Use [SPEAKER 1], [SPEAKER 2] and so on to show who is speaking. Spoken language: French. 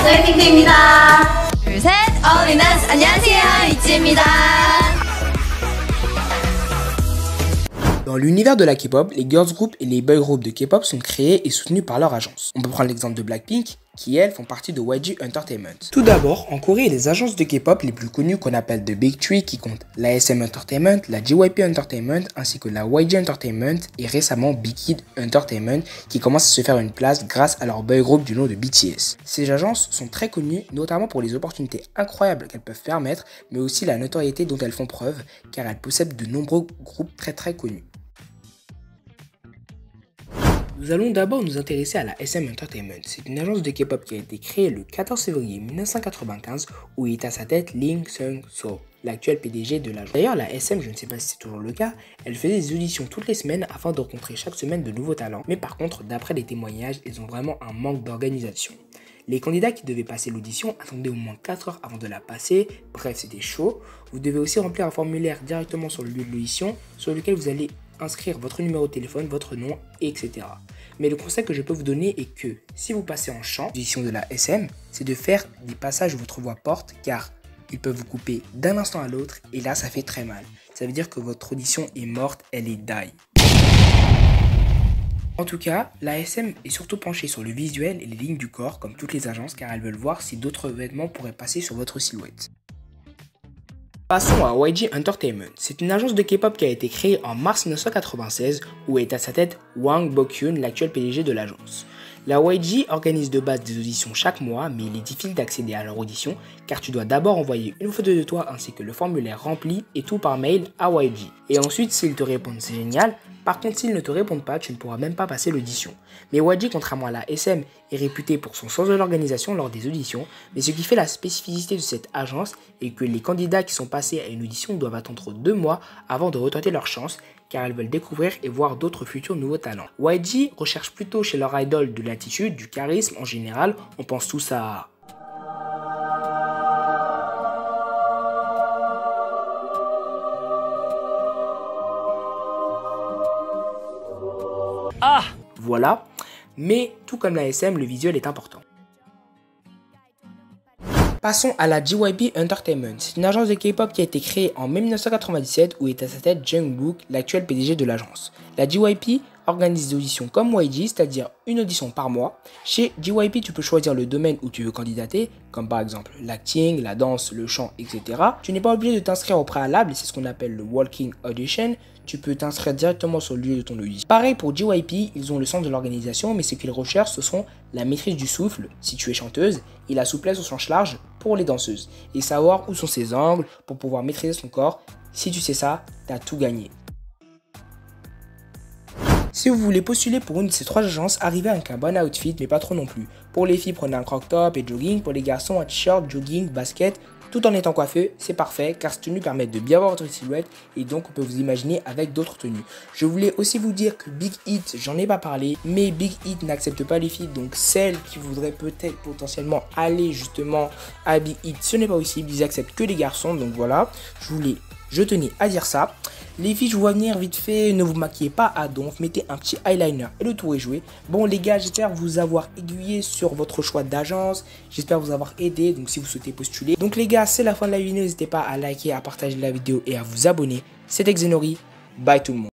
[SPEAKER 1] 블랙핑크입니다. 둘, 셋, 어린아스 안녕하세요, 이지입니다.
[SPEAKER 2] Dans l'univers de la K-pop, les girls groups et les boy groups de K-pop sont créés et soutenus par leur agence. On peut prendre l'exemple de Blackpink, qui elles font partie de YG Entertainment. Tout d'abord, en Corée, les agences de K-pop les plus connues qu'on appelle The Big Three qui comptent la SM Entertainment, la JYP Entertainment ainsi que la YG Entertainment et récemment Big Hit Entertainment qui commence à se faire une place grâce à leur boy group du nom de BTS. Ces agences sont très connues notamment pour les opportunités incroyables qu'elles peuvent permettre mais aussi la notoriété dont elles font preuve car elles possèdent de nombreux groupes très connus. Nous allons d'abord nous intéresser à la SM Entertainment. C'est une agence de K-pop qui a été créée le 14 février 1995 où est à sa tête Lee Seung-soo, l'actuel PDG de l'agence. D'ailleurs, la SM, je ne sais pas si c'est toujours le cas, elle faisait des auditions toutes les semaines afin de rencontrer chaque semaine de nouveaux talents. Mais par contre, d'après les témoignages, ils ont vraiment un manque d'organisation. Les candidats qui devaient passer l'audition attendaient au moins 4 heures avant de la passer, bref c'était chaud. Vous devez aussi remplir un formulaire directement sur le lieu de l'audition sur lequel vous allez inscrire votre numéro de téléphone, votre nom, etc. Mais le conseil que je peux vous donner est que si vous passez en chant, l'audition de la SM, c'est de faire des passages où votre voix porte car ils peuvent vous couper d'un instant à l'autre et là ça fait très mal. Ça veut dire que votre audition est morte, elle est die. En tout cas, la SM est surtout penchée sur le visuel et les lignes du corps comme toutes les agences car elles veulent voir si d'autres vêtements pourraient passer sur votre silhouette. Passons à YG Entertainment. C'est une agence de K-pop qui a été créée en mars 1996 où est à sa tête Hwang Bok-yoon, l'actuel PDG de l'agence. La YG organise de base des auditions chaque mois, mais il est difficile d'accéder à leur audition car tu dois d'abord envoyer une photo de toi ainsi que le formulaire rempli et tout par mail à YG. Et ensuite, s'ils te répondent, c'est génial. Par contre, s'ils ne te répondent pas, tu ne pourras même pas passer l'audition. Mais YG, contrairement à la SM, est réputé pour son sens de l'organisation lors des auditions, mais ce qui fait la spécificité de cette agence est que les candidats qui sont passés à une audition doivent attendre 2 mois avant de retenter leur chance, car elles veulent découvrir et voir d'autres futurs nouveaux talents. YG recherche plutôt chez leur idol de l'attitude, du charisme en général, on pense tous à... Ah, voilà, mais tout comme la SM, le visuel est important. Passons à la JYP Entertainment. C'est une agence de K-pop qui a été créée en mai 1997 où est à sa tête Jungkook, l'actuel PDG de l'agence. La JYP organise des auditions comme YG, c'est-à-dire une audition par mois. Chez JYP, tu peux choisir le domaine où tu veux candidater, comme par exemple l'acting, la danse, le chant, etc. Tu n'es pas obligé de t'inscrire au préalable, c'est ce qu'on appelle le walking audition. Tu peux t'inscrire directement sur le lieu de ton audition. Pareil pour JYP, ils ont le sens de l'organisation, mais ce qu'ils recherchent, ce sont la maîtrise du souffle, si tu es chanteuse, et la souplesse au sens large pour les danseuses. Et savoir où sont ses angles pour pouvoir maîtriser son corps. Si tu sais ça, tu as tout gagné. Si vous voulez postuler pour une de ces 3 agences, arrivez avec un bon outfit, mais pas trop non plus. Pour les filles, prenez un crop top et jogging. Pour les garçons, un t-shirt, jogging, basket. Tout en étant coiffeux, c'est parfait car ces tenues permettent de bien voir votre silhouette et donc on peut vous imaginer avec d'autres tenues. Je voulais aussi vous dire que Big Hit, j'en ai pas parlé, mais Big Hit n'accepte pas les filles, donc celles qui voudraient peut-être potentiellement aller justement à Big Hit, ce n'est pas possible, ils acceptent que les garçons, donc voilà, je tenais à dire ça. Les filles, je vous vois venir vite fait, ne vous maquillez pas à donf, mettez un petit eyeliner et le tour est joué. Bon les gars, j'espère vous avoir aiguillé sur votre choix d'agence, j'espère vous avoir aidé, donc si vous souhaitez postuler. Donc les gars, c'est la fin de la vidéo, n'hésitez pas à liker, à partager la vidéo et à vous abonner. C'était Xenori, bye tout le monde.